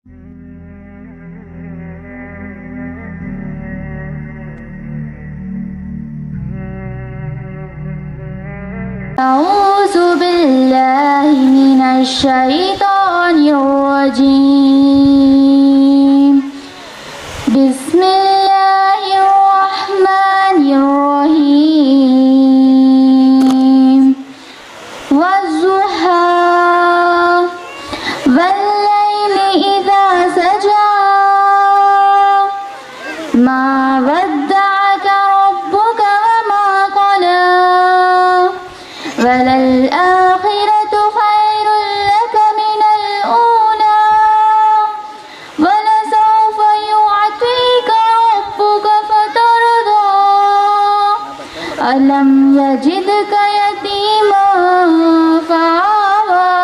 أعوذ بالله من الشيطان الرجيم. بسم الله الرحمن الرحيم. والضحى والليل إذا سجى ما ودعك ربك وما قلى وللآخرة خير لك من الأولى ولسوف يعطيك ربك فترضى ألم يجدك يتيما فآوى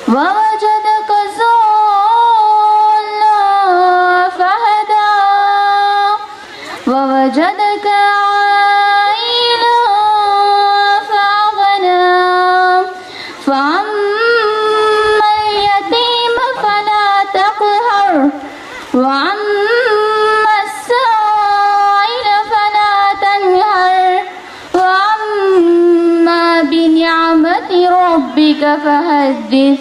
ووجدك ضالا فهدى ووجدك عائلا فأما اليتيم فلا تقهر وأما السائل فلا تنهر وأما بنعمة ربك فحدث.